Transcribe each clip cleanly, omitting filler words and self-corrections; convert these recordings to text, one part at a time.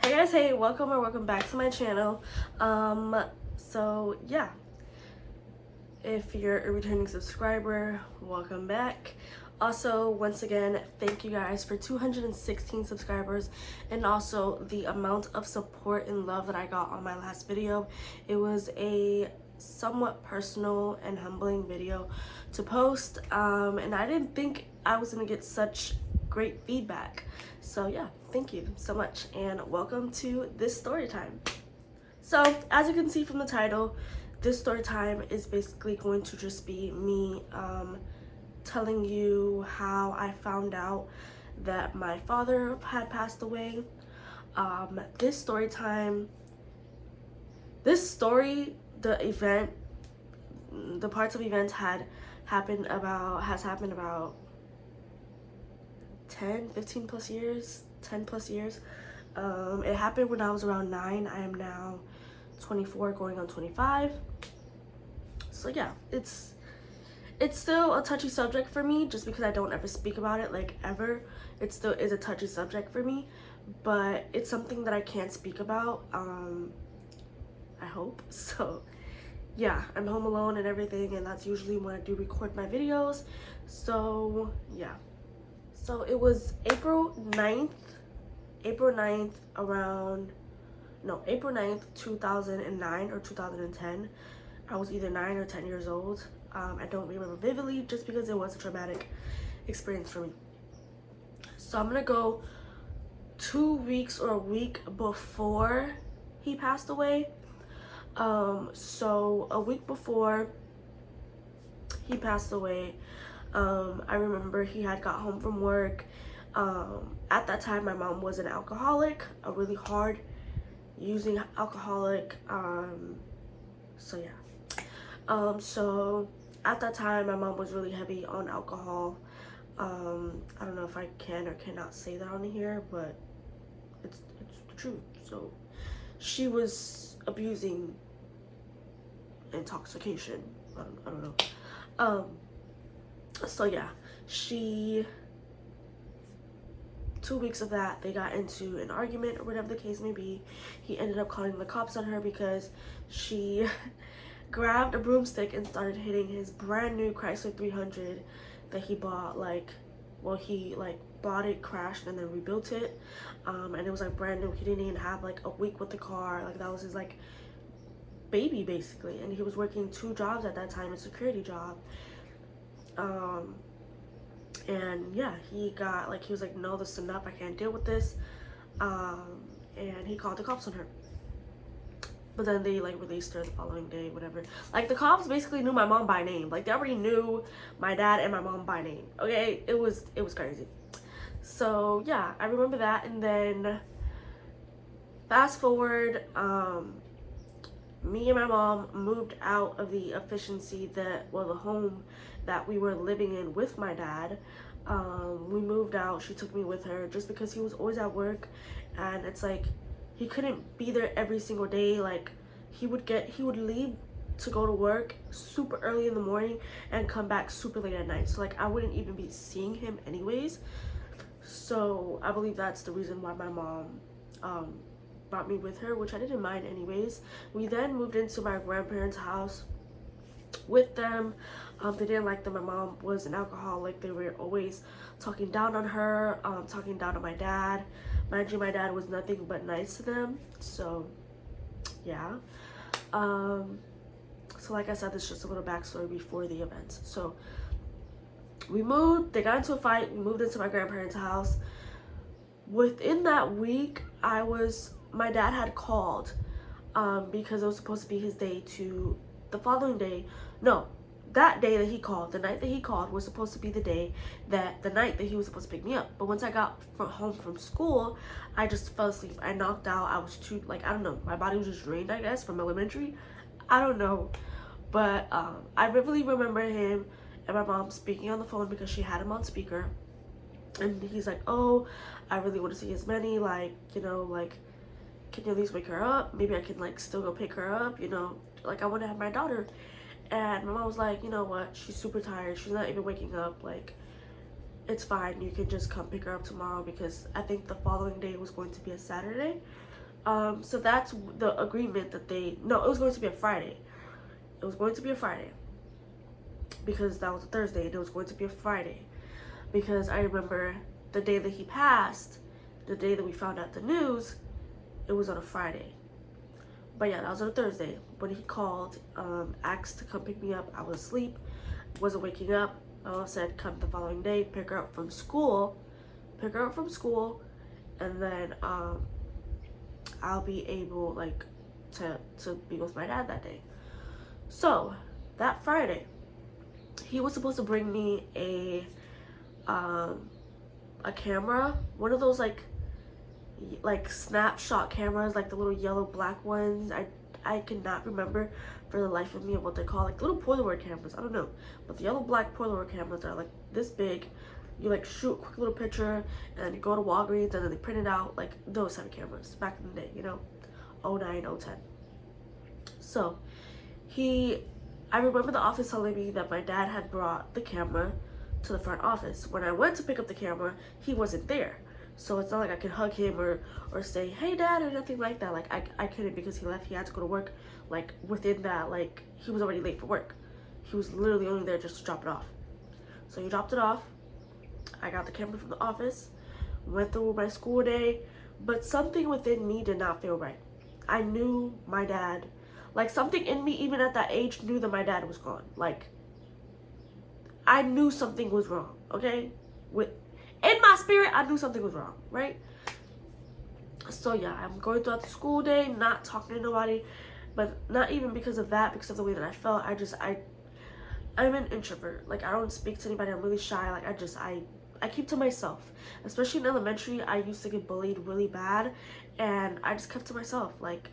Hey guys, hey, welcome back to my channel. So yeah, if you're a returning subscriber, welcome back. Also, once again, thank you guys for 216 subscribers and also the amount of support and love that I got on my last video. It was a somewhat personal and humbling video to post, and I didn't think I was gonna get such great feedback. So yeah, thank you so much and welcome to this story time. So as you can see from the title, this story time is basically going to just be me telling you how I found out that my father had passed away. This story time, this story, the event, the parts of events has happened about 15 plus years, 10 plus years. It happened when I was around 9. I am now 24 going on 25. So yeah, it's still a touchy subject for me just because I don't ever speak about it, like, ever. It still is a touchy subject for me, but it's something that I can't speak about, I hope. So yeah, I'm home alone and everything, and that's usually when I do record my videos. So yeah, so it was April 9th around, no, April 9th 2009 or 2010. I was either 9 or 10 years old. I don't remember vividly just because it was a traumatic experience for me. So I'm gonna go 2 weeks or a week before he passed away. So a week before he passed away, I remember he had got home from work. At that time, my mom was an alcoholic, a really hard using alcoholic. So yeah. So at that time, my mom was really heavy on alcohol. I don't know if I can or cannot say that on here, but it's the truth. So she was abusing intoxication. I don't know. So yeah, 2 weeks of that, they got into an argument or whatever the case may be. He ended up calling the cops on her because she grabbed a broomstick and started hitting his brand new Chrysler 300 that he bought. He bought it, crashed, and then rebuilt it. And it was like brand new. He didn't even have like a week with the car. Like, that was his like baby basically. And he was working 2 jobs at that time, a security job. And yeah, he was like, no, this is enough, I can't deal with this. And he called the cops on her. But then they like released her the following day, whatever. Like, the cops basically knew my mom by name. Like, they already knew my dad and my mom by name. Okay, it was crazy. So yeah, I remember that. And then fast forward, me and my mom moved out of the the home that we were living in with my dad. We moved out. She took me with her just because he was always at work, and it's like he couldn't be there every single day. Like, he would leave to go to work super early in the morning and come back super late at night. So like, I wouldn't even be seeing him anyways. So I believe that's the reason why my mom brought me with her, which I didn't mind anyways. We then moved into my grandparents' house with them. They didn't like that my mom was an alcoholic. They were always talking down on her, talking down on my dad. Mind you, my dad was nothing but nice to them. So yeah. So like I said, this is just a little backstory before the events. So we moved, they got into a fight, we moved into my grandparents' house. Within that week, my dad had called because it was supposed to be his day to the following day. No, that day that he called, the night that he called was supposed to be the night that he was supposed to pick me up. But once I got home from school, I just fell asleep. I knocked out. I was too, like, I don't know, my body was just drained, I guess, from elementary. I don't know. But I vividly remember him and my mom speaking on the phone because she had him on speaker. And he's like, oh, I really want to see his Manny, like, like, can you at least wake her up? Maybe I can, like, still go pick her up, like, I want to have my daughter. And my mom was like, you know what, she's super tired, she's not even waking up, like, it's fine, you can just come pick her up tomorrow, because I think the following day was going to be a Saturday. So that's the agreement that no, it was going to be a Friday. It was going to be a Friday because that was a Thursday, and it was going to be a Friday because I remember the day that he passed, the day that we found out the news, it was on a Friday. But yeah, that was on a Thursday. When he called, asked to come pick me up, I was asleep, wasn't waking up. My mom said come the following day, pick her up from school, and then I'll be able like to be with my dad that day. So that Friday, he was supposed to bring me a camera, one of those like snapshot cameras, like the little yellow black ones. I cannot remember for the life of me of what they're called, like little Polaroid cameras. I don't know, but the yellow black Polaroid cameras are like this big. You like shoot a quick little picture and then you go to Walgreens and then they print it out, like those type of cameras back in the day, you know, 09, 010. So I remember the office telling me that my dad had brought the camera to the front office. When I went to pick up the camera, he wasn't there. So it's not like I could hug him or say, hey dad, or nothing like that. Like I couldn't because he left. He had to go to work. Like within that, like he was already late for work. He was literally only there just to drop it off. So he dropped it off. I got the camera from the office, went through my school day, but something within me did not feel right. I knew my dad, like something in me even at that age knew that my dad was gone. Like I knew something was wrong, okay? In my spirit, I knew something was wrong, right? So yeah, I'm going throughout the school day, not talking to nobody, but not even because of that, because of the way that I felt. I'm an introvert. Like I don't speak to anybody. I'm really shy. Like I keep to myself. Especially in elementary, I used to get bullied really bad, and I just kept to myself. Like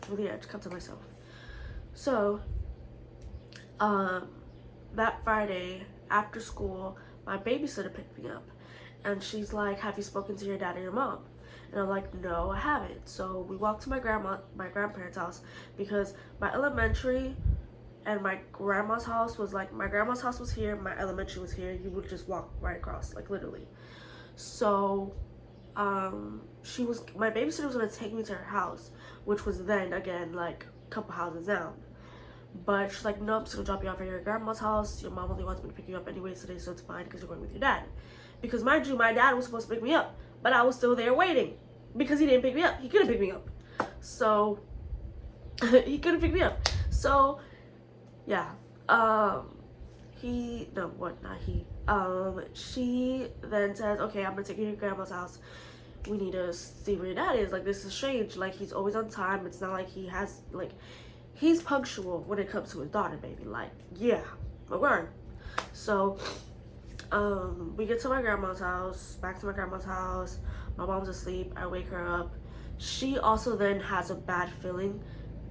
I just kept to myself. So, that Friday after school, my babysitter picked me up, and she's like, have you spoken to your dad or your mom? And I'm like, no, I haven't. So we walked to my grandparents' house, because my elementary and my grandma's house was like, my grandma's house was here, my elementary was here. You would just walk right across, like literally. So my babysitter was gonna take me to her house, which was then again like a couple houses down. But she's like, no, I'm just gonna drop you off at your grandma's house. Your mom only wants me to pick you up anyway today, so it's fine because you're going with your dad. Because mind you, my dad was supposed to pick me up, but I was still there waiting because he didn't pick me up. He couldn't pick me up. So he couldn't pick me up. So yeah. She then says, okay, I'm gonna take you to your grandma's house. We need to see where your dad is. Like, this is strange. Like, he's always on time. It's not like he has, like, he's punctual when it comes to his daughter, baby. Like, yeah, okay. So, we get to my grandma's house, back to my grandma's house. My mom's asleep. I wake her up. She also then has a bad feeling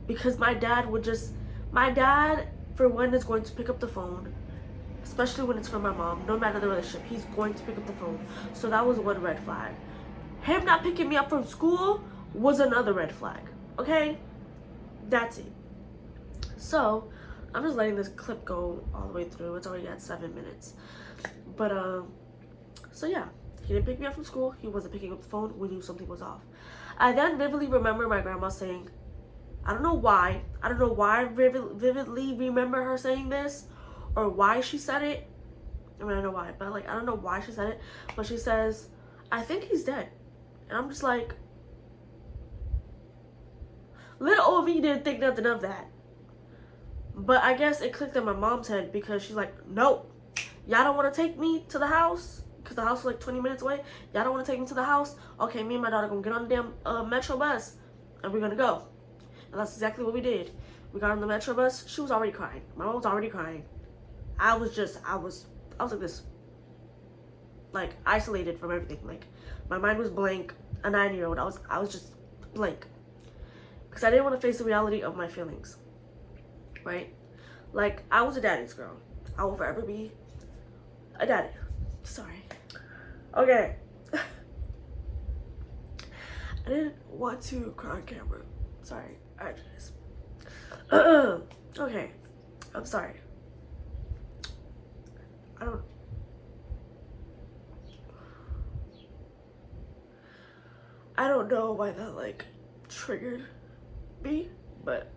because my dad, for one, is going to pick up the phone, especially when it's from my mom. No matter the relationship, he's going to pick up the phone. So that was one red flag. Him not picking me up from school was another red flag. Okay? That's it. So, I'm just letting this clip go all the way through. It's already at 7 minutes. But, so yeah. He didn't pick me up from school. He wasn't picking up the phone. We knew something was off. I then vividly remember my grandma saying, I don't know why I vividly remember her saying this or why she said it. I mean, I know why, but like, I don't know why she said it. But she says, I think he's dead. And I'm just like, little old me didn't think nothing of that. But I guess it clicked in my mom's head because she's like, nope, y'all don't want to take me to the house because the house was like 20 minutes away. Y'all don't want to take me to the house. Okay, me and my daughter gonna get on the damn metro bus and we're gonna go. And that's exactly what we did. We got on the metro bus. She was already crying. My mom was already crying. I was like this, like isolated from everything. Like my mind was blank. A 9-year-old. I was just blank because I didn't want to face the reality of my feelings. Right? Like I was a daddy's girl. I will forever be a daddy. Sorry. Okay. I didn't want to cry on camera. Sorry. I just. Okay. I'm sorry. I I don't know why that like triggered me, but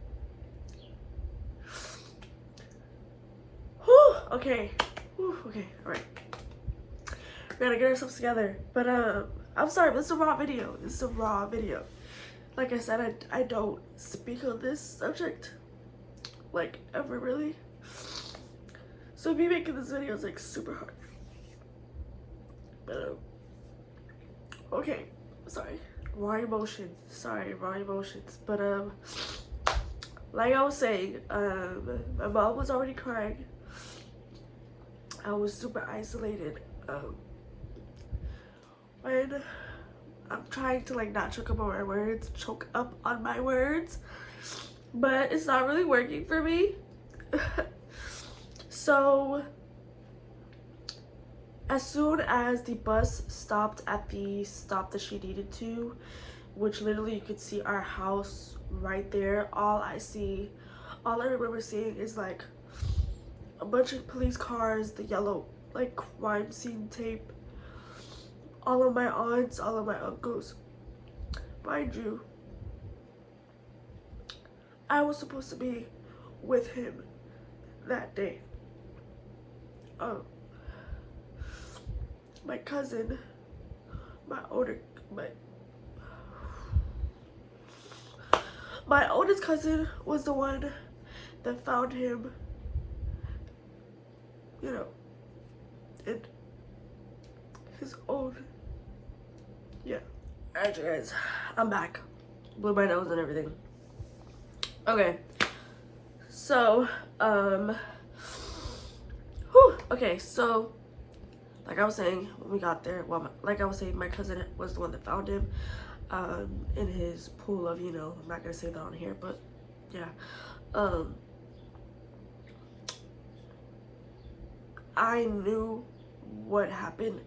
whew, okay. Whew, okay, alright. We gotta get ourselves together. But I'm sorry, but this is a raw video. This is a raw video. Like I said, I don't speak on this subject like ever really. So me making this video is like super hard. But okay, sorry. Raw emotions. Sorry, raw emotions. But like I was saying, my mom was already crying. I was super isolated. When I'm trying to like not choke up on my words, but it's not really working for me. So as soon as the bus stopped at the stop that she needed to, which literally you could see our house right there, all I remember seeing is like a bunch of police cars, the yellow like crime scene tape, all of my aunts, all of my uncles. Mind you, I was supposed to be with him that day. My cousin, my oldest cousin was the one that found him, you know, in his own, yeah. Alright, you guys, I'm back. Blew my nose and everything. Okay, so, okay, so, like I was saying, when we got there, well, like I was saying, my cousin was the one that found him, in his pool of, you know, I'm not gonna say that on here, but, yeah, I knew what happened,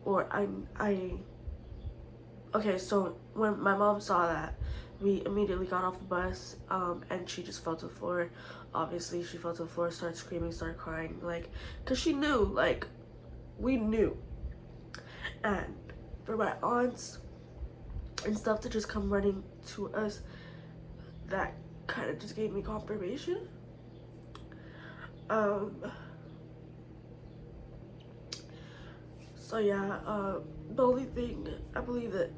or okay, so when my mom saw that, we immediately got off the bus, and she just fell to the floor. Obviously, she fell to the floor, started screaming, started crying, like, because she knew, like, we knew. And for my aunts and stuff to just come running to us, that kind of just gave me confirmation. So yeah, the only thing I believe that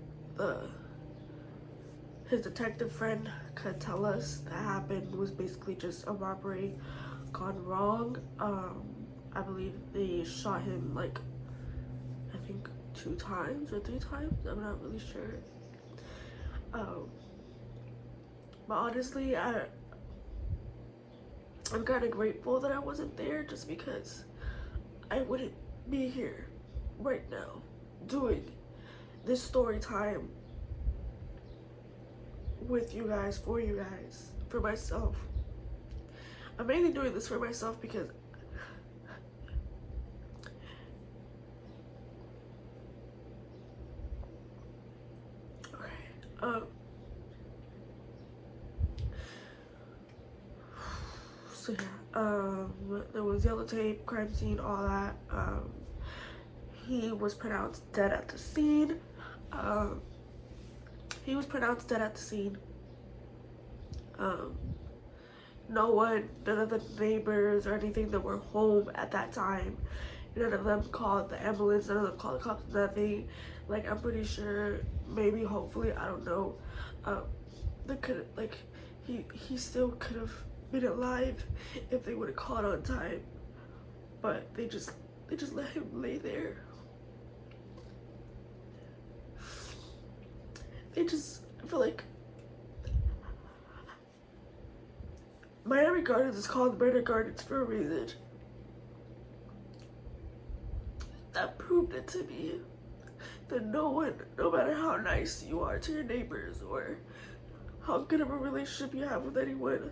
his detective friend could tell us that happened was basically just a robbery gone wrong. I believe they shot him like, I think 2 times or 3 times, I'm not really sure. But honestly, I'm kind of grateful that I wasn't there, just because I wouldn't be here right now doing this story time with you guys, for you guys, for myself. I'm mainly doing this for myself because so yeah, there was yellow tape, crime scene, all that. He was pronounced dead at the scene. None of the neighbors or anything that were home at that time, none of them called the ambulance, none of them called the cops, nothing. Like, I'm pretty sure, maybe, hopefully, I don't know, they could, like, he still could have been alive if they would have called on time, but they just let him lay there. I feel like Miami Gardens is called Murder Gardens for a reason. That proved it to me that no one, no matter how nice you are to your neighbors or how good of a relationship you have with anyone,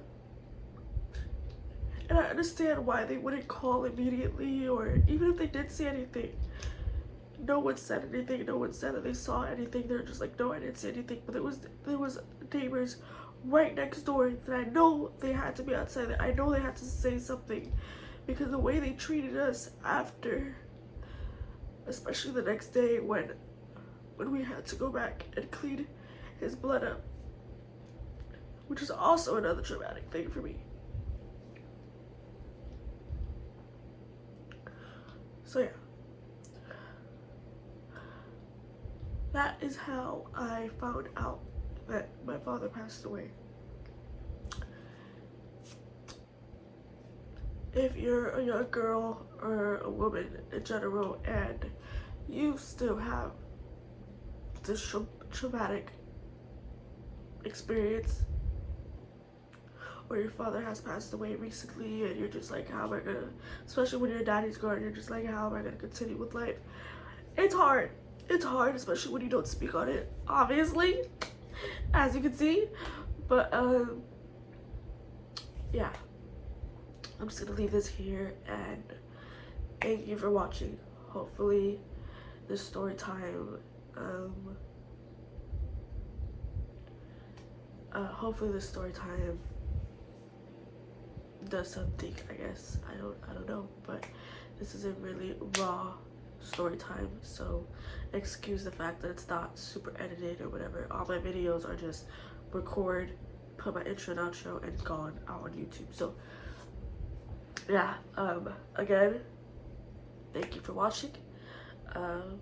and I understand why they wouldn't call immediately, or even if they did say anything, no one said anything, no one said that they saw anything. They're just like, no, I didn't see anything. But there was neighbors right next door that I know they had to be outside, that I know they had to say something, because the way they treated us after, especially the next day when when we had to go back and clean his blood up, which is also another traumatic thing for me. So yeah, that is how I found out that my father passed away. If you're a young girl or a woman in general and you still have this traumatic experience, or your father has passed away recently and you're just like, how am I gonna, especially when your daddy's gone, you're just like, how am I gonna continue with life? It's hard. It's hard, especially when you don't speak on it, obviously, as you can see. But yeah, I'm just gonna leave this here, and thank you for watching. Hopefully this story time does something, I guess. I don't know, but this is a really raw story time, so excuse the fact that it's not super edited or whatever. All my videos are just record, put my intro and outro, and gone out on YouTube. So yeah, again, thank you for watching, and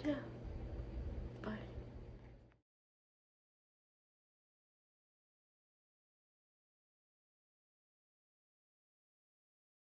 yeah, bye.